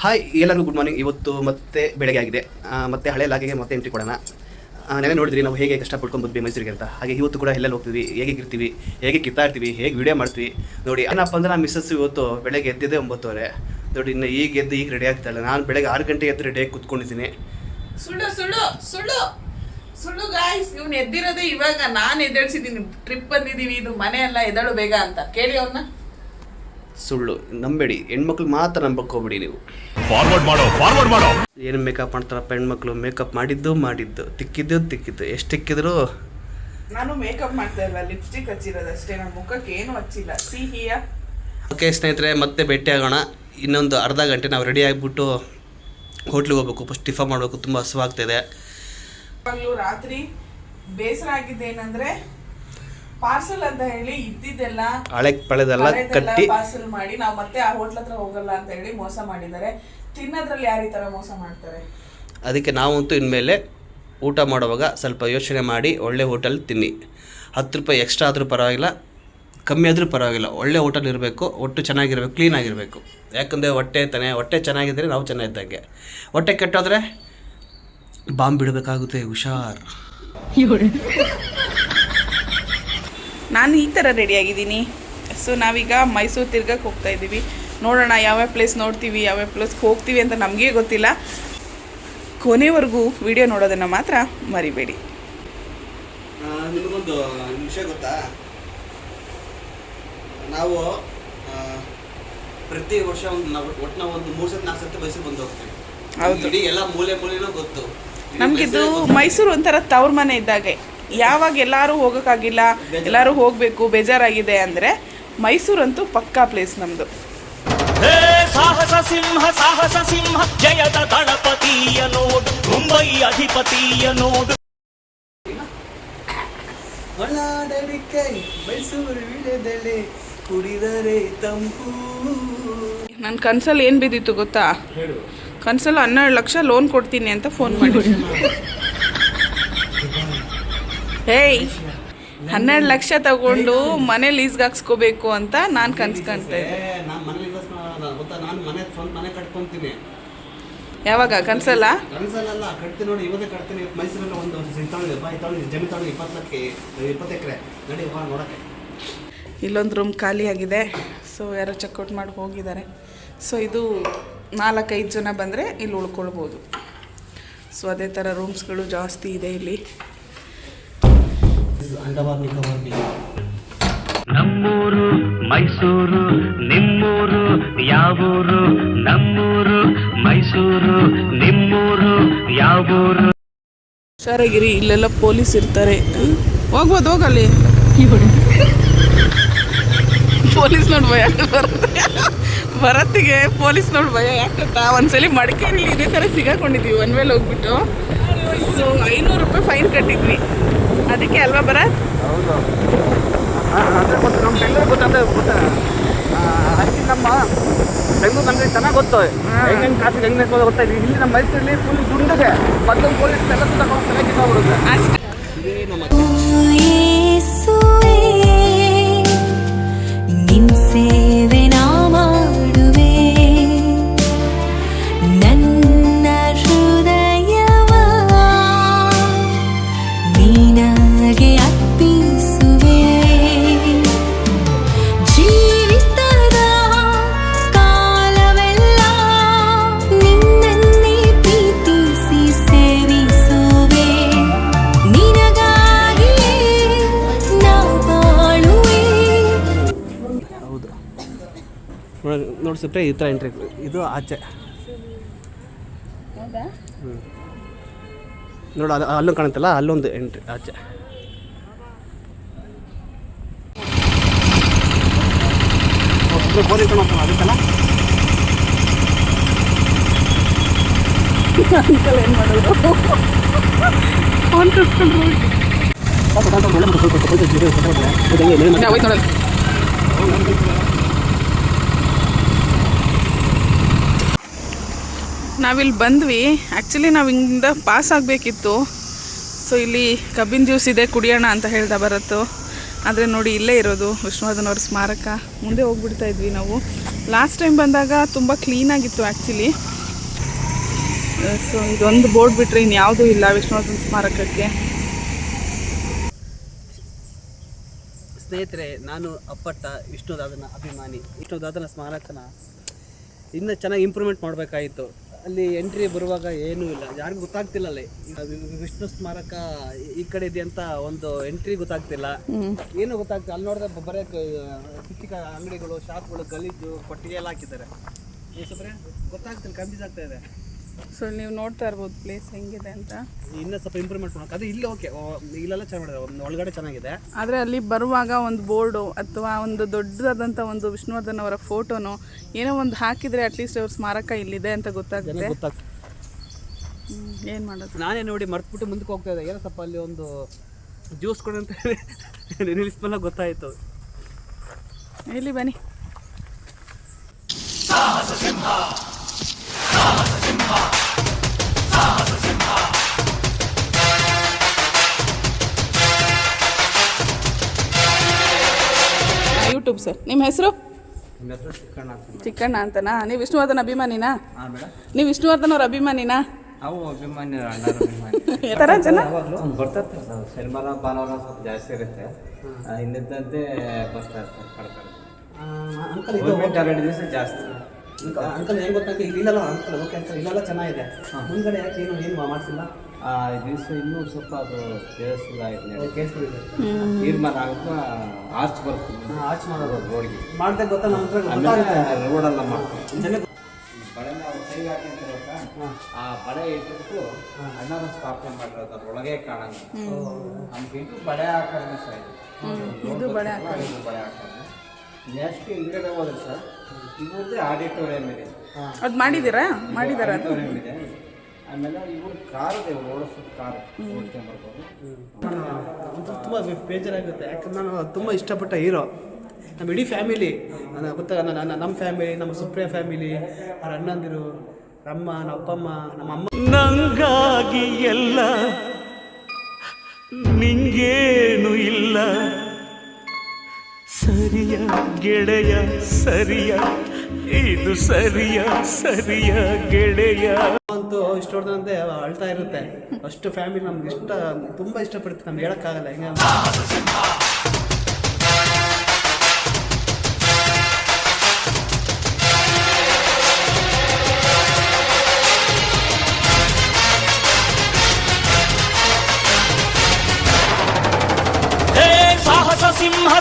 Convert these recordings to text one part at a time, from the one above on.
Hi ಎಲ್ಲರಿಗೂ good morning. ಇವತ್ತು ಮತ್ತೆ ಬೆಳಗ್ಗೆ ಆಗಿದೆ, ಮತ್ತೆ ಹಳೆ ಲಾಗಿಗೆ ಮತ್ತೆ ಎಂಟ್ರಿ ಕೊಡೋಣ. ನೆನೆ ನೋಡಿದ್ರಿ ನಾವು ಹೇಗೆ ಕಷ್ಟಪಡ್ಕೊಂಡು ಬಂದ್ವಿ ಮೈಸೂರಿಗೆ ಅಂತ. ಹಾಗೆ ಇವತ್ತು ಕೂಡ ಎಲ್ಲೆಲ್ಲಿ ಹೋಗ್ತೀವಿ, ಹೇಗೆ ಇರ್ತೀವಿ, ಹೇಗೆ ಕಿತ್ತಾಡ್ತೀವಿ, ಹೇಗೆ ವೀಡಿಯೋ ಮಾಡ್ತೀವಿ ನೋಡಿ. ಏನಪ್ಪ ಅಂದ್ರೆ ನಾನು ಮಿಸ್ಸಸ್ ಇವತ್ತು ಬೆಳಗ್ಗೆ ಎದ್ದಿದ್ದೆ 9:30 ನೋಡಿ. ಇನ್ನು ಈಗ ಎದ್ದು ಈಗ ರೆಡಿ ಆಗ್ತಾಯಿಲ್ಲ. ನಾನು ಬೆಳಗ್ಗೆ 6 ಗಂಟೆಗೆ ಎದ್ದು ರೆಡಿಯಾಗಿ ಕೂತ್ಕೊಂಡಿದ್ದೀನಿ. ಸುಳ್ಳು ಗಾಯ್ಸ್, ಇವ್ನು ಎದ್ದಿರೋದೇ ಇವಾಗ. ನಾನು ಎದ್ದೇಳಿಸಿದ್ದೀನಿ, ಟ್ರಿಪ್ ಬಂದಿದ್ದೀವಿ, ಇದು ಮನೆ ಅಲ್ಲ, ಎದ್ದೇಳು ಬೇಗ ಅಂತ. ಕೇಳಿ ಅವ್ರನ್ನ. ಸುಳ್ಳು ನಂಬೇಡಿ, ಹೆಣ್ಮಕ್ಳು ಮಾತ್ರ ನಂಬಕೋಬೇಡಿ ನೀವು. ಫಾರ್ವರ್ಡ್ ಮಾಡೋ ಏನು ಮೇಕಪ್ ಮಾಡ್ತಾರಪ್ಪ ಹೆಣ್ಮಕ್ಳು. ಮೇಕಪ್ ಮಾಡಿದ್ದು ತಿಕ್ಕಿದ್ದು ಎಷ್ಟು ತಿಕ್ಕಿದ್ರು. ನಾನು ಮೇಕಪ್ ಮಾಡ್ತಾ ಇಲ್ಲ, ಲಿಪ್ಸ್ಟಿಕ್ ಹಚ್ಚಿರೋದಷ್ಟೇ, ನನ್ನ ಮುಖಕ್ಕೆ ಏನು ಹಚ್ಚಿಲ್ಲ. ಸಿಹಿಯ ಓಕೆ ಸ್ನೇಹಿತರೆ, ಮತ್ತೆ ಭೇಟಿ ಆಗೋಣ. ಇನ್ನೊಂದು ಅರ್ಧ ಗಂಟೆ ನಾವು ರೆಡಿ ಆಗಿಬಿಟ್ಟು ಹೋಟ್ಲಿಗೆ ಹೋಗ್ಬೇಕು. ಫಸ್ಟ್ ಟಿಫನ್ ಮಾಡಬೇಕು, ತುಂಬ ಹಸುವಾಗ್ತಾಯಿದೆ. ರಾತ್ರಿ ಬೇಸರ ಆಗಿದ್ದು ಏನಂದ್ರೆ, ಪಾರ್ಸಲ್ ಅಂತ ಹೇಳಿ ಇದ್ದಿದ್ದೆಲ್ಲ ಹಳೆ ಪಳೆದೆಲ್ಲ ಕಟ್ಟಿ ಪಾರ್ಸಲ್ ಮಾಡಿ ನಾವು ಮತ್ತೆ ಆ ಹೋಟ್ಲ್ ಹತ್ರ ಹೋಗಲ್ಲ ಅಂತ ಹೇಳಿ ಮೋಸ ಮಾಡಿದ್ದಾರೆ. ತಿನ್ನೋದ್ರಲ್ಲಿ ಯಾರು ಈ ಥರ ಮೋಸ ಮಾಡ್ತಾರೆ? ಅದಕ್ಕೆ ನಾವಂತೂ ಇನ್ಮೇಲೆ ಊಟ ಮಾಡುವಾಗ ಸ್ವಲ್ಪ ಯೋಚನೆ ಮಾಡಿ ಒಳ್ಳೆ ಹೋಟೆಲ್ ತಿನ್ನಿ. 10 ರೂಪಾಯಿ ಎಕ್ಸ್ಟ್ರಾ ಆದರೂ ಪರವಾಗಿಲ್ಲ, ಕಮ್ಮಿ ಆದರೂ ಪರವಾಗಿಲ್ಲ, ಒಳ್ಳೆ ಹೋಟೆಲ್ ಇರಬೇಕು, ಒಟ್ಟು ಚೆನ್ನಾಗಿರಬೇಕು, ಕ್ಲೀನಾಗಿರಬೇಕು. ಯಾಕಂದರೆ ಹೊಟ್ಟೆ ಚೆನ್ನಾಗಿದ್ದರೆ ನಾವು ಚೆನ್ನಾಗಿದ್ದಂಗೆ. ಹೊಟ್ಟೆ ಕೆಟ್ಟೋದ್ರೆ ಬಾಂಬ್ ಬಿಡಬೇಕಾಗುತ್ತೆ, ಹುಷಾರ್. ನಾನು ಈ ಥರ ರೆಡಿಯಾಗಿದ್ದೀನಿ. ಸೊ ನಾವೀಗ ಮೈಸೂರು ತಿರ್ಗಕ್ಕೆ ಹೋಗ್ತಾ ಇದ್ದೀವಿ. ನೋಡೋಣ ಯಾವ್ಯಾವ ಪ್ಲೇಸ್ ನೋಡ್ತೀವಿ, ಯಾವ್ಯಾವ ಪ್ಲೇಸ್ಗೆ ಹೋಗ್ತೀವಿ ಅಂತ ನಮಗೇ ಗೊತ್ತಿಲ್ಲ. ಕೊನೆವರೆಗೂ ವಿಡಿಯೋ ನೋಡೋದನ್ನು ಮಾತ್ರ ಮರಿಬೇಡಿ. ನಿಮಗೊಂದು ವಿಷಯ ಗೊತ್ತಾ, ನಾವು ಪ್ರತಿ ವರ್ಷ ಒಟ್ಟು 3-4 ಸತಿ ಮೈಸೂರು ಬಂದು ಹೋಗ್ತೀವಿ. ಹೌದು, ಇಡೀ ಎಲ್ಲ ಮೂಲೆನೂ ಗೊತ್ತು ನಮಗಿದು ಮೈಸೂರು ಒಂಥರ ತವ್ರ ಮನೆ ಇದ್ದಾಗೆ. ಯಾವಾಗ ಎಲ್ಲರೂ ಹೋಗೋಕ್ಕಾಗಿಲ್ಲ, ಎಲ್ಲರೂ ಹೋಗಬೇಕು, ಬೇಜಾರಾಗಿದೆ ಅಂದರೆ ಮೈಸೂರಂತೂ ಪಕ್ಕಾ ಪ್ಲೇಸ್ ನಮ್ಮದು. ಸಾಹಸ ಸಿಂಹ ಜಯದ ದಳಪತಿಯ ನೋಡು, ಮುಂಬೈ ಅಧಿಪತಿಯ ನೋಡು. ಮೈಸೂರು ವಿಳೆದೆಲೆ ಕುಡಿದರೆ ತಂಪು. ನನ್ನ ಕನ್ಸಲ್ಲಿ ಏನು ಬಿದ್ದಿತ್ತು ಗೊತ್ತಾ? ಕನ್ಸಲ್ಲಿ 12 ಲಕ್ಷ ಲೋನ್ ಕೊಡ್ತೀನಿ ಅಂತ ಫೋನ್ ಮಾಡಿ. ಹೇಯ್, 12 ಲಕ್ಷ ತಗೊಂಡು ಮನೆ ಲೀಸ್ಗೆ ಹಾಕ್ಸ್ಕೋಬೇಕು ಅಂತ ನಾನು ಕನ್ಸ್ಕೊಂತ ಇದ್ದೆ. ಯಾವಾಗ? ಕನ್ಸಲ್ಲ ಕಟ್ತೀನಿ ನೋಡಿ, ಇವತ್ತೇ ಕಟ್ತೀನಿ. ಮೈಸೂರಲ್ಲಿ ಒಂದು ಜಮೀನು ತಗೊಂಡು 20 ಎಕರೆ ನಡಿ ನೋಡಕ್ಕೆ. ಇಲ್ಲೊಂದು ರೂಮ್ ಖಾಲಿ ಆಗಿದೆ. ಸೊ ಯಾರೋ ಚೆಕ್ಔಟ್ ಮಾಡಿ ಹೋಗಿದ್ದಾರೆ. ಸೊ ಇದು 4-5 ಜನ ಬಂದರೆ ಇಲ್ಲಿ ಉಳ್ಕೊಳ್ಬೋದು. ಸೊ ಅದೇ ಥರ ರೂಮ್ಸ್ಗಳು ಜಾಸ್ತಿ ಇದೆ ಇಲ್ಲಿ. ನಮ್ಮೂರು ಮೈಸೂರು, ನಿಮ್ಮೂರು ಯಾವೂರು? ನಮ್ಮೂರು ಮೈಸೂರು, ನಿಮ್ಮೂರು ಯಾವೂರು? ಹುಷಾರಾಗಿರಿ, ಇಲ್ಲೆಲ್ಲ ಪೊಲೀಸ್ ಇರ್ತಾರೆ. ಹೋಗ್ಬೋದು, ಹೋಗಲ್ಲಿ. ಪೊಲೀಸ್ ನೋಡಿ ಭಯ ಭರತ್ತಿಗೆ ಪೊಲೀಸ್ ನೋಡಿ ಭಯ ಯಾಕತ್ತಾ? ಒಂದ್ಸಲಿ ಮಡಿಕೇರಿ ಇದೇ ಥರ ಸಿಗಾಕೊಂಡಿದ್ವಿ. ಒನ್ ವೇಲ್ ಹೋಗ್ಬಿಟ್ಟು. ಸೊ 500 ರೂಪಾಯಿ ಫೈನ್ ಕಟ್ಟಿದ್ವಿ. ಅದಕ್ಕೆ ಅಲ್ವಾ ಭರತ್? ಹೌದು, ನಮ್ಮ ಬೆಂಗಳೂರು ಗೊತ್ತಾದ್ರೆ ಅದಕ್ಕೆ ನಮ್ಮ ಬೆಂಗಳೂರು ನಮಗೆ ಚೆನ್ನಾಗಿ ಗೊತ್ತು. ಹೆಂಗೆ ಟ್ರಾಫಿಕ್ ಹೆಂಗೆ ನಿಂತ್ಕೊಳ್ಳೋ ಗೊತ್ತಾಯಿಲ್ಲ. ಇಲ್ಲಿ ನಮ್ಮ ಮೈಸೂರಲ್ಲಿ ಫುಲ್ ದುಂಡಿದೆ. ಮತ್ತೊಂದು ಪೊಲೀಸ್ ಎಲ್ಲ ತಗೊಂಡು ಕಿತ್ತಾಗ್ಬಿಡುತ್ತೆ ಅಷ್ಟೇ. ಸೇವೆ ನಾ ಮಾಡುವೆ, ನನ್ನ ಹೃದಯವ ನಿನಗೆ ಅರ್ಪಿಸುವೆ. ಜೀವಿತದ ಕಾಲವೆಲ್ಲ ನಿನ್ನನ್ನೇ ಪ್ರೀತಿಸಿ ಸೇವಿಸುವೆ. ನಿನಗಾಗಿಯೇ ನಾ ಬಾಳುವೆ. ನೋಡಿ ಸಿಪ್ರೆ ಈ ಥರ ಎಂಟ್ರಿ. ಇದು ಆಚೆ ನೋಡು, ಅಲ್ಲೂ ಕಾಣುತ್ತಲ್ಲ, ಅಲ್ಲೊಂದು ಎಂಟ್ರಿ ಆಚೆ. ಬೋಲಿ ಕಾಣುತ್ತಲ್ಲ, ಅದಕ್ಕೆಲ್ಲ ಏನು ಮಾಡೋದು? ಫೋನ್ ಕಸ್ಕೊಂಡು ನಾವಿಲ್ಲಿ ಬಂದ್ವಿ. ಆ್ಯಕ್ಚುಲಿ ನಾವು ಹಿಂಗಿಂದ ಪಾಸ್ ಆಗಬೇಕಿತ್ತು. ಸೊ ಇಲ್ಲಿ ಕಬ್ಬಿನ ಜ್ಯೂಸ್ ಇದೆ, ಕುಡಿಯೋಣ ಅಂತ ಹೇಳ್ದ ಬರತ್ತು. ಆದರೆ ನೋಡಿ ಇಲ್ಲೇ ಇರೋದು ವಿಷ್ಣುವರ್ಧನ್ ಅವ್ರ ಸ್ಮಾರಕ. ಮುಂದೆ ಹೋಗ್ಬಿಡ್ತಾ ಇದ್ವಿ ನಾವು. ಲಾಸ್ಟ್ ಟೈಮ್ ಬಂದಾಗ ತುಂಬ ಕ್ಲೀನಾಗಿತ್ತು ಆ್ಯಕ್ಚುಲಿ. ಸೊ ಇದೊಂದು ಬೋರ್ಡ್ ಬಿಟ್ಟರೆ ಇನ್ಯಾವುದೂ ಇಲ್ಲ ವಿಷ್ಣುವರ್ಧನ ಸ್ಮಾರಕಕ್ಕೆ. ಸ್ನೇಹಿತರೆ, ನಾನು ಅಪ್ಪಟ್ಟ ವಿಷ್ಣುದಾದನ ಅಭಿಮಾನಿ. ವಿಷ್ಣುದಾದನ ಸ್ಮಾರಕನ ಇನ್ನೂ ಚೆನ್ನಾಗಿ ಇಂಪ್ರೂವ್ಮೆಂಟ್ ಮಾಡಬೇಕಾಯಿತು. ಅಲ್ಲಿ ಎಂಟ್ರಿ ಬರುವಾಗ ಏನೂ ಇಲ್ಲ, ಯಾರಿಗೂ ಗೊತ್ತಾಗ್ತಿಲ್ಲ. ಅಲ್ಲಿ ವಿಷ್ಣು ಸ್ಮಾರಕ ಈ ಕಡೆ ಇದೆ ಅಂತ ಒಂದು ಎಂಟ್ರಿ ಗೊತ್ತಾಗ್ತಿಲ್ಲ, ಏನೂ ಗೊತ್ತಾಗ್ತಿಲ್ಲ. ಅಲ್ಲಿ ನೋಡಿದ್ರೆ ಬರೀ ಚಿಕ್ಕ ಅಂಗಡಿಗಳು, ಶಾಪ್ಗಳು, ಗಲೀಜು, ಕೊಟ್ಟಿಗೆ ಎಲ್ಲ ಹಾಕಿದ್ದಾರೆ. ಗೊತ್ತಾಗ್ತಿಲ್ಲ, ಕನ್ಫ್ಯೂಸ್ ಆಗ್ತಾ ಇದೆ. ಸೊ ನೀವು ನೋಡ್ತಾ ಇರ್ಬೋದು ಪ್ಲೇಸ್ ಹೆಂಗಿದೆ ಅಂತ. ಇನ್ನೂ ಸ್ವಲ್ಪ ಇಂಪ್ರೂವ್ಮೆಂಟ್ ಮಾಡೋಕೆ ಅದು ಇಲ್ಲಿ ಓಕೆ, ಇಲ್ಲೆಲ್ಲ ಚೆನ್ನಾಗಿದೆ, ಒಂದು ಒಳಗಡೆ ಚೆನ್ನಾಗಿದೆ. ಆದರೆ ಅಲ್ಲಿ ಬರುವಾಗ ಒಂದು ಬೋರ್ಡು ಅಥವಾ ಒಂದು ದೊಡ್ಡದಾದಂಥ ಒಂದು ವಿಷ್ಣುವರ್ಧನ್ ಅವರ ಫೋಟೋನೋ ಏನೋ ಒಂದು ಹಾಕಿದರೆ ಅಟ್ಲೀಸ್ಟ್ ಅವ್ರ ಸ್ಮಾರಕ ಇಲ್ಲಿದೆ ಅಂತ ಗೊತ್ತಾಗುತ್ತೆ. ಏನು ಮಾಡೋದು, ನಾನೇ ನೋಡಿ ಮರ್ತ್ಬಿಟ್ಟು ಮುಂದಕ್ಕೆ ಹೋಗ್ತಾ ಇದ್ದೆ. ಏನೋ ಸ್ವಲ್ಪ ಅಲ್ಲಿ ಒಂದು ಜ್ಯೂಸ್ ಕೊಡಂತ ನಿಲ್ಲಿಸ್ಮೇಲೆ ಗೊತ್ತಾಯಿತು. ಇಲ್ಲಿ ಬನ್ನಿ. ಯೂಟ್ಯೂಬ್ ಸರ್, ನಿಮ್ಮ ಹೆಸರು? ಚಿಕ್ಕಣ್ಣ ಅಂತನಾ? ನೀವು ವಿಷ್ಣುವರ್ಧನ್ ಅಭಿಮಾನಿನಾ? ನೀವು ವಿಷ್ಣುವರ್ಧನ್ ಅವ್ರ ಅಭಿಮಾನಿನಾ? ಅವು ಅಭಿಮಾನಿ ಅಣ್ಣರ ಅಭಿಮಾನಿ ಥರ ಜನ ಬರ್ತಿರ್ತಾರೆ ಸರ್. ಶನಿವಾರ ಭಾನುವಾರ ಸ್ವಲ್ಪ ಜಾಸ್ತಿ ಇರುತ್ತೆ, ಹಿಂದಿದ್ದಂತೆ ಬರ್ತಾ ಇರ್ತಾರೆ ಕಡ್ತಾರೆ. ಗೌರ್ಮೆಂಟ್ 2 ದಿವಸ ಜಾಸ್ತಿ. ಅಂಕಲ್ ಏನು ಗೊತ್ತಾಗ್ತದೆ, ಇಲ್ಲಲ್ಲ ಅಂಕಲ್ ಓಕೆ ಅಂಕಲ್, ಇಲ್ಲೆಲ್ಲ ಚೆನ್ನಾಗಿದೆ. ಮುಂದ್ಗಡೆ ಯಾಕೆ ಏನು ಮಾಡಿಸಿಲ್ಲ? ಈ ದಿವಸ ಇನ್ನೂ ಸ್ವಲ್ಪ ಅದು ಕೇಳಿಸ್ಲಾಗಿದೆ, ಕೇಳಿಸ್ಬಿಟ್ಟಿದೆ. ತೀರ್ಮಾನ ಆಗುತ್ತೆ. ಆರ್ಚ್ ಬರ್ತದೆ, ಆರ್ಚ್ ಮಾಡೋದು ರೋಡ್ಗೆ ಮಾಡಿದೆ ಗೊತ್ತಾ? ನಮ್ಮ ಹತ್ರ ರೋಡೆಲ್ಲ ಮಾಡ್ತೀವಿ. ಬಳೆ ನಾವು ಕೈಗೆ ಹಾಕಿರ್ತೀವಿ, ಆ ಬಳೆ ಇಟ್ಬಿಟ್ಟು ಅಣ್ಣನ ಸ್ಥಾಪನೆ ಮಾಡಿರೋದು ಅದ್ರೊಳಗೆ ಕಾಣಂಗ. ನಮ್ಗೆ ಇದು ಬಳೆ ಆಕಾರನೇ ಸಹ ಇದು ಬಳೆ ಆಕಾರ. ಬಳೆ ಆಕಾರ. ನೆಕ್ಸ್ಟ್ ಹಿಂದ್ಗಡೆ ಹೋದ್ರೆ ಸರ್ ಇವ್ರದ್ದೇ ಆಡಿಟೋರಿಯಂ ಇದೆ. ಅದು ಮಾಡಿದ್ದೀರಾ? ಮಾಡಿದಾರ? ಆಡಿಟೋರಿಯಂ ಇದೆ. ಆಮೇಲೆ ಇವ್ರ ಕಾರ್ ಇದೆ, ಇವ್ರು ಓಡಿಸೋದು ಕಾರ್ ಓಡ್ಕೊಂಡ್ಬರ್ಬೋದು. ತುಂಬ ಬೇಜಾರಾಗುತ್ತೆ, ಯಾಕಂದ್ರೆ ನಾನು ತುಂಬ ಇಷ್ಟಪಟ್ಟ ಹೀರೋ. ನಮ್ಮ ಇಡೀ ಫ್ಯಾಮಿಲಿ ಗೊತ್ತಾ, ನಮ್ಮ ಫ್ಯಾಮಿಲಿ, ನಮ್ಮ ಸುಪ್ರಿಯ ಫ್ಯಾಮಿಲಿ, ಅವ್ರ ಅಣ್ಣಂದಿರು, ನಮ್ಮ ಅಪ್ಪಮ್ಮ, ನಮ್ಮ ಅಮ್ಮ. ನಂಗಾಗಿ ಎಲ್ಲ ನಿಂಗೇನು ಇಲ್ಲ, ಸರಿಯ ಗೆಳೆಯ ಸರಿಯ, ಇದು ಸರಿಯ ಸರಿಯ ಗೆಳೆಯ ಅಂತೂ ಇಷ್ಟೊಡ್ದಂತೆ ಅಳ್ತಾ ಇರುತ್ತೆ. ಅಷ್ಟು ಫ್ಯಾಮಿಲಿ ನಮ್ಗೆ ತುಂಬ ಇಷ್ಟಪಡುತ್ತೆ, ನಮ್ಗೆ ಹೇಳೋಕ್ಕಾಗಲ್ಲ ಹೆಂಗೆ.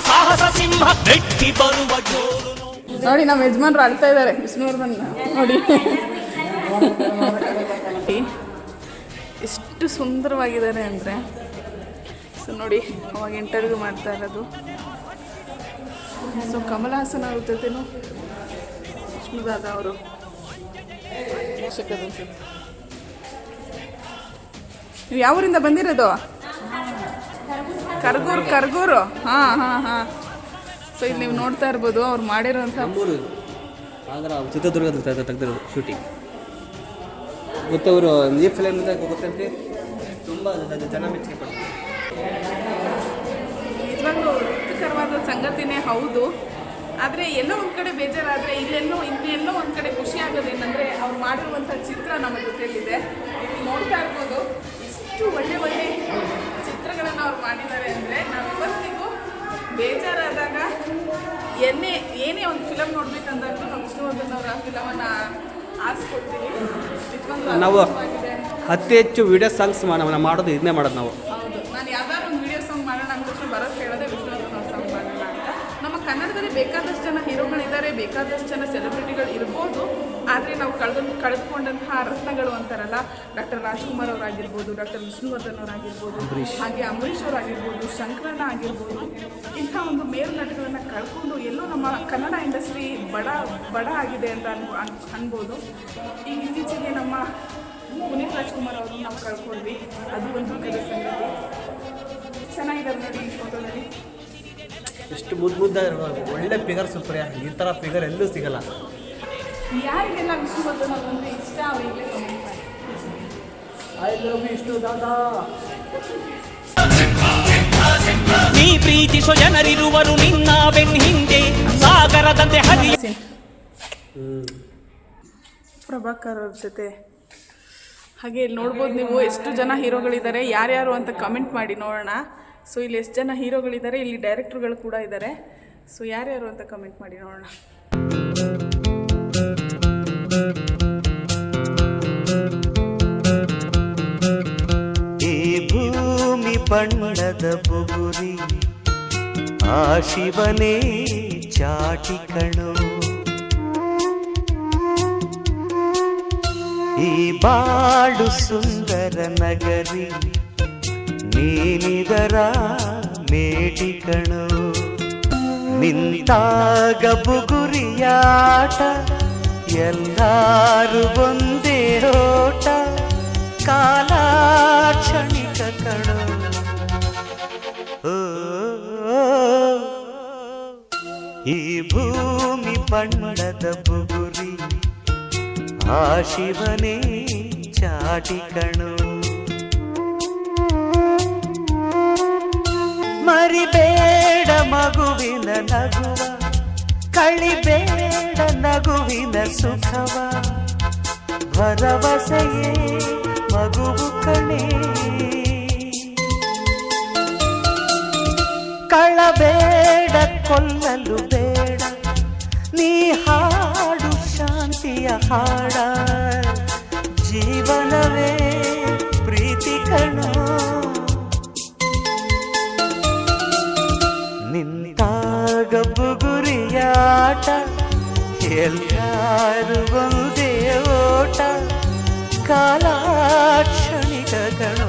ಸಾಹಸ ಸಿಂಹ ನೆಟ್ಟಿ ಬರುವ ಜೋರು ನೋಡಿ. ನಮ್ಮ ಯಜಮಾನ್ರು ಅಳ್ತಾ ಇದ್ದಾರೆ ವಿಷ್ಣುವರ್ಧನ್ ನೋಡಿ. ಎಷ್ಟು ಸುಂದರವಾಗಿದ್ದಾರೆ ಅಂದರೆ. ಸೊ ನೋಡಿ, ಅವಾಗ ಇಂಟರ್ವ್ಯೂ ಮಾಡ್ತಾ ಇರೋದು. ಸೊ ಕಮಲ್ ಹಾಸನ್ ಅವ್ರ ಜೊತೆನೂ ವಿಷ್ಣುದಾದ ಅವರು ಅನ್ಸುತ್ತೆ. ನೀವು ಯಾವ ಊರಿಂದ ಬಂದಿರೋದು? ಕರ್ಗೂರು. ಹಾಂ. ಸೊ ಇಲ್ಲಿ ನೀವು ನೋಡ್ತಾ ಇರ್ಬೋದು ಅವ್ರು ಮಾಡಿರೋಂಥ ನಮ್ಮೂರು ಆದ್ರೆ ಚಿತ್ರದುರ್ಗದ ತೆಗೆದಿರೋದು ಶೂಟಿಂಗ್. ಗೊತ್ತವರು ಈ ಫಿಲಮ್ ಗೊತ್ತಂತೆ, ತುಂಬ ಜನ ಮೆಚ್ಚುಗೆ ಪಡ್ತಾರೆ. ನಿಜವಾಗ್ಲೂ ರುಚಿಕರವಾದ ಸಂಗತಿನೇ ಹೌದು. ಆದರೆ ಎಲ್ಲೋ ಒಂದು ಕಡೆ ಬೇಜಾರಾದರೆ ಇನ್ನೆಲ್ಲೋ ಒಂದು ಕಡೆ ಖುಷಿ ಆಗೋದೇನೆಂದರೆ ಅವ್ರು ಮಾಡಿರುವಂಥ ಚಿತ್ರ ನಮ್ಮ ಜೊತೆಯಲ್ಲಿದೆ. ನೀವು ನೋಡ್ತಾ ಇರ್ಬೋದು ಇಷ್ಟು ಒಳ್ಳೆ ಚಿತ್ರಗಳನ್ನು ಅವ್ರು ಮಾಡಿದ್ದಾರೆ ಅಂದರೆ ನಾವು ಇವತ್ತಿಗೂ ಬೇಜಾರಾದಾಗ ಏನೇ ಒಂದು ಫಿಲಮ್ ನೋಡ್ಬೇಕಂದಾಗಲೂ ನಾವು ವಿಷ್ಣುವರ್ಧನ್ ಅವರ ಫಿಲಮನ್ನು ಆರಿಸ್ಕೊಡ್ತೀವಿ. ನಾವು ಅತಿ ಹೆಚ್ಚು ವಿಡಿಯೋ ಸಾಂಗ್ಸ್ ಮಾಡೋದು ಇದನ್ನೇ ಮಾಡೋದು ನಾವು. ಹೌದು, ನಾನು ಯಾವ್ದಾದ್ರು ಒಂದು ವಿಡಿಯೋ ಸಾಂಗ್ ಮಾಡೋಣ ಅಂತ ತಕ್ಷಣ ಬರೋದು ಹೇಳೋದೇ ವಿಷ್ಣುವರ್ಧನ್ ಅವ್ರ ಸಾಂಗ್ ಮಾಡೋಣ ಅಂತ. ನಮ್ಮ ಕನ್ನಡದಲ್ಲಿ ಬೇಕಾದಷ್ಟು ಜನ ಹೀರೋಗಳಿದ್ದಾರೆ, ಬೇಕಾದಷ್ಟು ಜನ ಸೆಲೆಬ್ರಿಟಿಗಳು ಇರ್ಬೋದು. ಆದರೆ ನಾವು ಕಳೆದುಕೊಂಡಂತಹ ರತ್ನಗಳು ಅಂತಾರಲ್ಲ, ಡಾಕ್ಟರ್ ರಾಜ್ಕುಮಾರ್ ಅವರಾಗಿರ್ಬೋದು, ಡಾಕ್ಟರ್ ವಿಷ್ಣುವರ್ಧನ್ ಅವರಾಗಿರ್ಬೋದು, ಹಾಗೆ ಅಂಬರೀಷ್ ಅವರಾಗಿರ್ಬೋದು, ಶಂಕರಣ್ಣ ಆಗಿರ್ಬೋದು, ಇಂಥ ಒಂದು ಮೇರು ನಟಗಳನ್ನು ಕಳ್ಕೊಂಡು ಎಲ್ಲೋ ನಮ್ಮ ಕನ್ನಡ ಇಂಡಸ್ಟ್ರಿ ಬಡ ಆಗಿದೆ ಅಂತ ಅನ್ಬೋದು. ಈಗ ಇತ್ತೀಚೆಗೆ ನಮ್ಮ ಪುನೀತ್ ರಾಜ್ಕುಮಾರ್ ಅವರು ನಾವು ಕಳ್ಕೊಂಡ್ವಿ, ಅದು ಒಂದು ದುಃಖದ ಸಂಗತಿ. ಚೆನ್ನಾಗಿದ್ದಾರೆ ನೋಡಿ ಈ ಫೋಟೋದಲ್ಲಿ. ಎಷ್ಟು ಮುದ್ದಾಗಿರುವ ಒಳ್ಳೆ ಫಿಗರ್ ಸುಪ್ರಿಯ. ಈ ಥರ ಫಿಗರ್ ಎಲ್ಲೂ ಸಿಗಲ್ಲ. ಯಾರಿಗೆಲ್ಲ ವಿಷ್ಣುವರ್ಧನ್ ಅಂದರೆ ಇಷ್ಟ ಅವರಿಗೆ ಕಮೆಂಟ್ ಮಾಡಿ. I love Vishnudada. ನೀ ಪ್ರೀತಿಸೋ ಜನರಿರುವರು ನಿನ್ನ ಬೆನ್ ಹಿಂದೆ, ಸಾಗರದಂತೆ ಹರಿಯ ಪ್ರಭಾಕರ್ ಅವ್ರ ಜೊತೆ. ಹಾಗೆ ಇಲ್ಲಿ ನೋಡ್ಬೋದು ನೀವು ಎಷ್ಟು ಜನ ಹೀರೋಗಳಿದ್ದಾರೆ, ಯಾರ್ಯಾರು ಅಂತ ಕಮೆಂಟ್ ಮಾಡಿ ನೋಡೋಣ. ಸೊ ಇಲ್ಲಿ ಎಷ್ಟು ಜನ ಹೀರೋಗಳಿದ್ದಾರೆ, ಇಲ್ಲಿ ಡೈರೆಕ್ಟ್ರುಗಳು ಕೂಡ ಇದ್ದಾರೆ. ಸೊ ಯಾರ್ಯಾರು ಅಂತ ಕಮೆಂಟ್ ಮಾಡಿ ನೋಡೋಣ. ಈ ಭೂಮಿ ಬಣ್ಣದ ಬುಗುರಿ ಆ ಶಿವನೇ ಚಾಟಿ ಕಣೋ, ಈ ಬಾಳು ಸುಂದರ ನಗರಿ ನೀನಿದರ ಮೇಟಿ ಕಣೋ, ನಿಂತಾಗ ಬುಗುರಿಯಾಟ ಎಲ್ಲಾರು ಒಂದೇ ಓಟ, ಕಾಲ ಕ್ಷಣಿಕ ಕಣೋ. ಈ ಭೂಮಿ ಬಣ್ಣದ ಬುಗುರಿ ಆ ಶಿವನೇ ಚಾಟಿ ಕಣೋ, ಮರಿಬೇಡ ಮಗುವಿನ ನಗುವ, ಕಳಿಬೇಡ ನಗುವಿನ ಸುಖವ, ಭರವಸೆಯೇ ಮಗುವು ಕಣೆ, ಕಳಬೇಡ ಕೊಲ್ಲಲು ಬೇಡ, ನೀ ಹಾಡು ಶಾಂತಿಯ ಹಾಡ, ಜೀವನವೇ ಪ್ರೀತಿ ಕಣೋ, ನಿಂತಾಗ ಬುಗುರಿಯಾಟ ಎಲ್ಲಾರು ಒಂದೇ ಓಟ, ಕಾಲ ಕ್ಷಣಿಕ ಕಣೋ.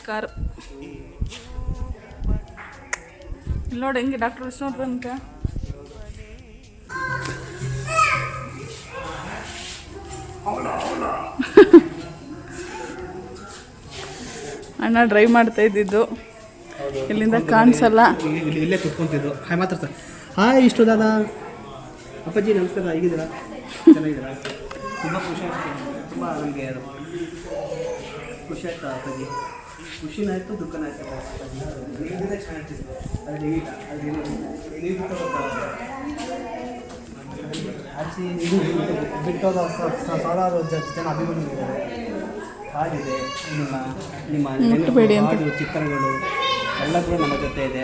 ಕಾರ್ ನೋಡಿ ಹೆಂಗೆ ಡಾಕ್ಟರ್ ವಿಷ್ಣುವರ್ಧನ್ ಅಂತ. ಅಣ್ಣ ಡ್ರೈವ್ ಮಾಡ್ತಾ ಇದ್ದಿದ್ದು, ಇಲ್ಲಿಂದ ಕಾಣಿಸಲ್ಲ. ಇಲ್ಲೇ ಕುತ್ಕೊಂತಿದ್ದು. ಹಾಯ್ ಮಾತ್ರ ಸರ್. ಹಾಯ್ ಇಷ್ಟು ದಾದಾ, ಅಪ್ಪಾಜಿ ನಮಸ್ಕಾರ, ಹೇಗಿದ್ದೀರಾ? ಚೆನ್ನಾಗಿದ್ದೀರಾ? ತುಂಬ ಖುಷಿ ಆಗ್ತದೆ, ತುಂಬ ನಮಗೆ ಖುಷಿ ಆಗ್ತಾ ಅಪ್ಪಾಜಿ. ಖುಷಿನಾಯ್ತು ದುಃಖನಾಯ್ತು ಅಪ್ಪಾಜಿ. ನೀವಿದ್ದರೆ ಚೆನ್ನಾಗಿರ್ತಿತ್ತು, ಅದು ನೀವಿಲ್ಲ, ಅದು ನೀವು ಆಚೆ ನೀವು ಬಿಟ್ಟೋದ ಸಾವಿರಾರು ಜನ ಅಭಿಮಾನಿಗಳಿದ್ದಾರೆ. ಹಾಡಿದೆ ನಿಮ್ಮ ಹಾಡು ಚಿತ್ರಗಳು ಎಲ್ಲ ಕೂಡ ನಮ್ಮ ಜೊತೆ ಇದೆ.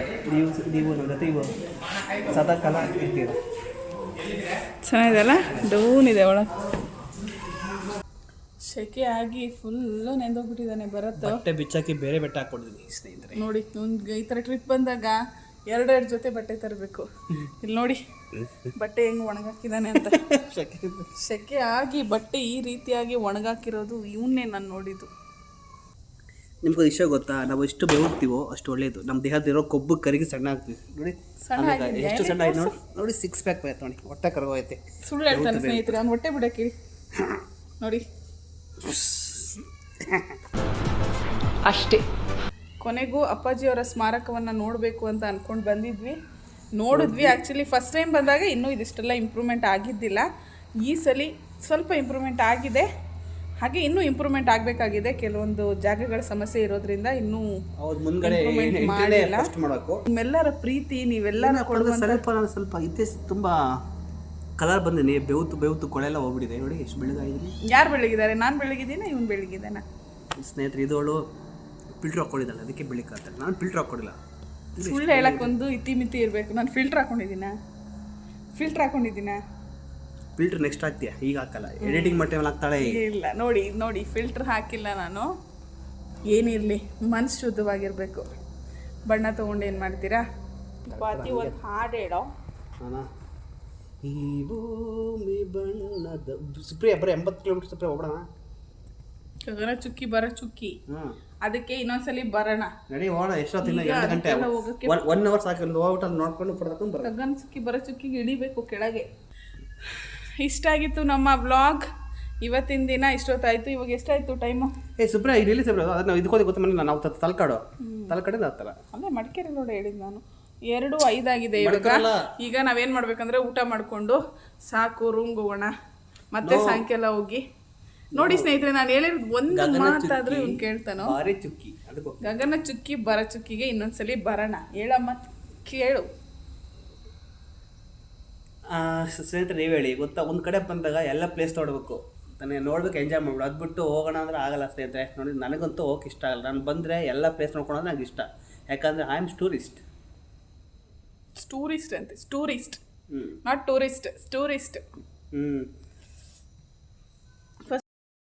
ನೀವು ನಮ್ಮ ಜೊತೆ ಇವು ಸದಾ ಕಾಲ ಇರ್ತೀರ. ಚೆನ್ನಾಗಿದೆಲ್ಲ, ಡೌನ್ ಇದೆ ಒಳಗೆ. ಸೆಕೆ ಆಗಿ ಫುಲ್ಲು ನೆಂದೋಗ್ಬಿಟ್ಟಿದ್ದಾನೆ ಭರತ್. ಬಟ್ಟೆ ಬಿಚ್ಚಾಕಿ ಬೇರೆ ಬಟ್ಟೆ ಹಾಕ್ಕೊಡಿದ್ದೀನಿ ಸ್ನೇಹಿತರೆ. ನೋಡಿ ಅವ್ನಿಗೆ ಈ ಥರ ಟ್ರಿಪ್ ಬಂದಾಗ ಎರಡೆರಡು ಜೊತೆ ಬಟ್ಟೆ ತರಬೇಕು. ಇಲ್ಲಿ ನೋಡಿ ಬಟ್ಟೆ ಹೆಂಗೆ ಒಣಗಾಕಿದ್ದಾನೆ ಅಂತ. ಸೆಕೆ ಆಗಿ ಬಟ್ಟೆ ಈ ರೀತಿಯಾಗಿ ಒಣಗಾಕಿರೋದು ಇವನ್ನೇ ನಾನು ನೋಡಿದ್ದು. ನಿಮ್ಗೆ ವಿಷಯ ಗೊತ್ತಾ, ನಾವು ಎಷ್ಟು ಬೆವರ್ತೀವೋ ಅಷ್ಟು ಒಳ್ಳೇದು. ನಮ್ಮ ದೇಹದಿರೋ ಕೊಬ್ಬು ಕರಿಗೆ ಸಣ್ಣ ಆಗ್ತೀವಿ ನೋಡಿ. ಎಷ್ಟು ಸಣ್ಣ ಆಯ್ತು ನೋಡಿ, ನೋಡಿ 6 ಪ್ಯಾಕ್ ಆಯ್ತು ನೋಡಿ, ಹೊಟ್ಟೆ ಕರಗೋಯ್ತೆ. ಸುಳ್ಳು ಹೇಳ್ತಾನೆ ಸ್ನೇಹಿತರೆ, ಅವ್ನು ಹೊಟ್ಟೆ ಬಿಡಕ್ಕೆ ನೋಡಿ ಅಷ್ಟೇ. ಕೊನೆಗೂ ಅಪ್ಪಾಜಿಯವರ ಸ್ಮಾರಕವನ್ನು ನೋಡಬೇಕು ಅಂತ ಅಂದ್ಕೊಂಡು ನೋಡಿದ್ವಿ. ಆ್ಯಕ್ಚುಲಿ ಫಸ್ಟ್ ಟೈಮ್ ಬಂದಾಗ ಇನ್ನೂ ಇದಿಷ್ಟೆಲ್ಲ ಇಂಪ್ರೂವ್ಮೆಂಟ್ ಆಗಿದ್ದಿಲ್ಲ. ಈ ಸಲ ಸ್ವಲ್ಪ ಇಂಪ್ರೂವ್ಮೆಂಟ್ ಆಗಿದೆ, ಹಾಗೆ ಇನ್ನೂ ಇಂಪ್ರೂವ್ಮೆಂಟ್ ಆಗಬೇಕಾಗಿದೆ. ಕೆಲವೊಂದು ಜಾಗಗಳ ಸಮಸ್ಯೆ ಇರೋದ್ರಿಂದ ಇನ್ನೂ ಮಾಡಿಲ್ಲ. ನಿಮ್ಮೆಲ್ಲರ ಪ್ರೀತಿ, ನೀವೆಲ್ಲರ ಸ್ವಲ್ಪ ಇತ್ತೀಚೆ ತುಂಬ ಕಲರ್ ಬಂದಿನಿ, ಬೆವತ್ತು ಕೊಳೆಲ್ಲ ಹೋಗ್ಬಿಟ್ಟಿದೆ ನೋಡಿ. ಎಷ್ಟು ಬೆಳಗಾಗಿದ್ದೀನಿ. ಯಾರು ಬೆಳಗಿದ್ದಾರೆ? ನಾನು ಬೆಳಗಿದ್ದೀನ, ಇವನು ಬೆಳಗಿದ್ದಾನ? ಸ್ನೇಹಿತರೆ, ಇದೋಳು ಫಿಲ್ಟ್ರ್ ಹಾಕ್ಕೊಂಡಿದ್ದಾಳೆ, ಅದಕ್ಕೆ ಬೆಳಿಕಾಗ್ತಾರೆ. ನಾನು ಫಿಲ್ಟ್ರ್ ಹಾಕ್ಕೊಂಡಿಲ್ಲ. ಸುಳ್ಳು ಹೇಳಕ್ಕೆ ಒಂದು ಇತಿಮಿತಿ ಇರಬೇಕು. ನಾನು ಫಿಲ್ಟ್ರ್ ಹಾಕ್ಕೊಂಡಿದ್ದೀನ? ಫಿಲ್ಟ್ರ್ ನೆಕ್ಸ್ಟ್ ಹಾಕ್ತೀಯಾ? ಈಗ ಹಾಕಲ್ಲ, ಎಡಿಟಿಂಗ್ ಮಾಡಿ ಮೇಲೆ ಹಾಕ್ತಾಳೆ. ಇಲ್ಲ ನೋಡಿ ಫಿಲ್ಟ್ರ್ ಹಾಕಿಲ್ಲ ನಾನು. ಏನಿರಲಿ, ಮನಸ್ಸು ಶುದ್ಧವಾಗಿರಬೇಕು. ಬಣ್ಣ ತೊಗೊಂಡು ಏನು ಮಾಡ್ತೀರಾ? ಬಾತಿ ಒಂದು ಹಾಡು ಹೇಳೋ. ಈ ಭೂಮಿ ಬಣ್ಣದ ಸುಪ್ರಿಯ ಬರೀ 80 ಕಿಲೋಮೀಟರ್ ಸುಪ್ರಿಯ ಹೋಗೋಣ. ಗಗನ ಚುಕ್ಕಿ ಬರ ಚುಕ್ಕಿ, ಅದಕ್ಕೆ ಇನ್ನೊಂದ್ಸಲಿ ಬರೋಣ ನಡಿ ಹೋಗೋಣ. ಎಷ್ಟೊತ್ತಿನ 2 ಗಂಟೆ, 1 ಅವರ್ ಸಾಕು. ಒಂದು ಹೋಗ್ಬಿಟ್ಟು ನೋಡ್ಕೊಂಡು ಪಡ್ಕೊಂಡು ಬರೋಣ. ಗಗನ ಚುಕ್ಕಿ ಬರ ಚುಕ್ಕಿಗೆ ಇಳಿಬೇಕು ಕೆಳಗೆ. ಇಷ್ಟ ಆಗಿತ್ತು ನಮ್ಮ ವ್ಲಾಗ್ ಇವತ್ತಿನ ದಿನ. ಇಷ್ಟೊತ್ತಾಯಿತು. ಇವಾಗ ಎಷ್ಟಾಯಿತು ಟೈಮು? ಸುಪ್ರಿಯ ಇಲ್ಲಿ ಸುಪ್ರಿಯ ಅದು ನಾವು ಇದಕ್ಕೋದೆ ಗೊತ್ತ ಮನೆ ನಾವು ತಲಕಾಡಿಂದ ಆಗ್ತಲ್ಲ ಅಲ್ಲೇ ಮಡಿಕೇರಿ ರೋಡ್ ಹೇಳಿದ್ದು ನಾನು. 2:05 ಆಗಿದೆ ಇವಾಗ. ಈಗ ನಾವೇನು ಮಾಡ್ಬೇಕಂದ್ರೆ ಊಟ ಮಾಡಿಕೊಂಡು ಸಾಕು ರೂಮ್ಗೆ ಹೋಗೋಣ. ಮತ್ತೆ ಸಾಯಂಕಾಲ ಹೋಗಿ ನೋಡಿ ಸ್ನೇಹಿತರೆ, ನಾನು ಹೇಳಿರೋದು ಒಂದು ಮಾತಾದ್ರೂ ಇವ್ನು ಕೇಳ್ತಾನೋ. ಭಾರಿ ಚುಕ್ಕಿ ಅದಕ್ಕೂ ಗಗನ ಚುಕ್ಕಿ ಬರ ಚುಕ್ಕಿಗೆ ಇನ್ನೊಂದ್ಸಲಿ ಬರೋಣ. ಹೇಳಮ್ಮ, ಕೇಳು. ಸ್ನೇಹಿತರೆ ನೀವು ಹೇಳಿ ಗೊತ್ತಾ, ಒಂದು ಕಡೆ ಬಂದಾಗ ಎಲ್ಲ ಪ್ಲೇಸ್ ನೋಡಬೇಕು, ನಾನು ನೋಡ್ಬೇಕು, ಎಂಜಾಯ್ ಮಾಡ್ಬಿಡು. ಅದು ಬಿಟ್ಟು ಹೋಗೋಣ ಅಂದ್ರೆ ಆಗಲ್ಲ ಸ್ನೇಹಿತರೆ. ನೋಡಿ ನನಗಂತೂ ಹೋಗಕ್ಕೆ ಇಷ್ಟ ಆಗಲ್ಲ. ನಾನು ಬಂದರೆ ಎಲ್ಲ ಪ್ಲೇಸ್ ನೋಡ್ಕೊಳೋದು ನನಗೆ ಇಷ್ಟ. ಯಾಕಂದರೆ ಐ ಆಮ್ ಟೂರಿಸ್ಟ್. ಟೂರಿಸ್ಟ್ ಅಂತೆ, ಟೂರಿಸ್ಟ್, ನಾಟ್ ಟೂರಿಸ್ಟ್, ಟೂರಿಸ್ಟ್.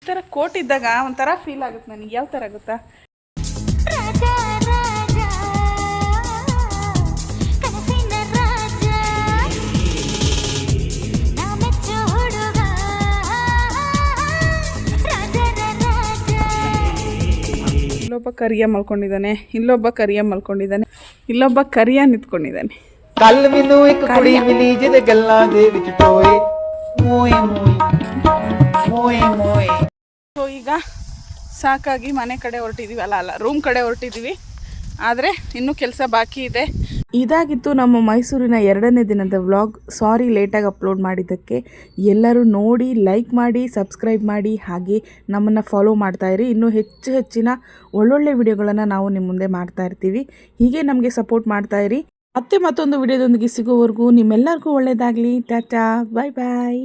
ಈ ಥರ ಕೋಟ್ ಇದ್ದಾಗ ಒಂಥರ ಫೀಲ್ ಆಗುತ್ತೆ ನನಗೆ. ಯಾವ ಥರ ಗೊತ್ತಾ, ರಾಜ ರಾಜ ಕನಸಿನ ರಾಜ ನಾ ಮೆಚ್ಚೋ ಹುಡುಗ ರಾಜರ ರಾಜ. ಇಲ್ಲೊಬ್ಬ ಕರಿಯ ಮಲ್ಕೊಂಡಿದ್ದಾನೆ, ಇಲ್ಲೊಬ್ಬ ಕರಿಯ ಮಲ್ಕೊಂಡಿದ್ದಾನೆ, ಇಲ್ಲೊಬ್ಬ ಕರಿಯ ನಿಂತ್ಕೊಂಡಿದ್ದಾನೆ. ਕੱਲ ਮੈਨੂੰ ਇੱਕ ਕੁੜੀ ਮਿਲੀ ਜਿਹਦੇ ਗੱਲਾਂ ਦੇ ਵਿੱਚ ਟੋਏ ਮੋਏ ਮੋਏ ਮੋਏ ਮੋਏ. ಸೊ ಈಗ ಸಾಕಾಗಿ ಮನೆ ಕಡೆ ಹೊರಟಿದ್ದೀವಿ, ಅಲ್ಲ ರೂಮ್ ಕಡೆ ಹೊರಟಿದ್ದೀವಿ. ಆದರೆ ಇನ್ನೂ ಕೆಲಸ ಬಾಕಿ ಇದೆ. ಇದಾಗಿತ್ತು ನಮ್ಮ ಮೈಸೂರಿನ 2ನೇ ದಿನದ ವ್ಲಾಗ್. ಸಾರಿ ಲೇಟಾಗಿ ಅಪ್ಲೋಡ್ ಮಾಡಿದ್ದಕ್ಕೆ. ಎಲ್ಲರೂ ನೋಡಿ, ಲೈಕ್ ಮಾಡಿ, ಸಬ್ಸ್ಕ್ರೈಬ್ ಮಾಡಿ, ಹಾಗೆ ನಮ್ಮನ್ನು ಫಾಲೋ ಮಾಡ್ತಾಯಿರಿ. ಇನ್ನೂ ಹೆಚ್ಚಿನ ಒಳ್ಳೊಳ್ಳೆ ವಿಡಿಯೋಗಳನ್ನು ನಾವು ನಿಮ್ಮ ಮುಂದೆ ಮಾಡ್ತಾ ಇರ್ತೀವಿ. ಹೀಗೆ ನಮಗೆ ಸಪೋರ್ಟ್ ಮಾಡ್ತಾಯಿರಿ. ಮತ್ತೆ ಮತ್ತೊಂದು ವಿಡಿಯೋದೊಂದಿಗೆ ಸಿಗೋವರೆಗೂ ನಿಮ್ಮೆಲ್ಲರಿಗೂ ಒಳ್ಳೆಯದಾಗಲಿ. ಟಾಟಾ, ಬಾಯ್ ಬಾಯ್.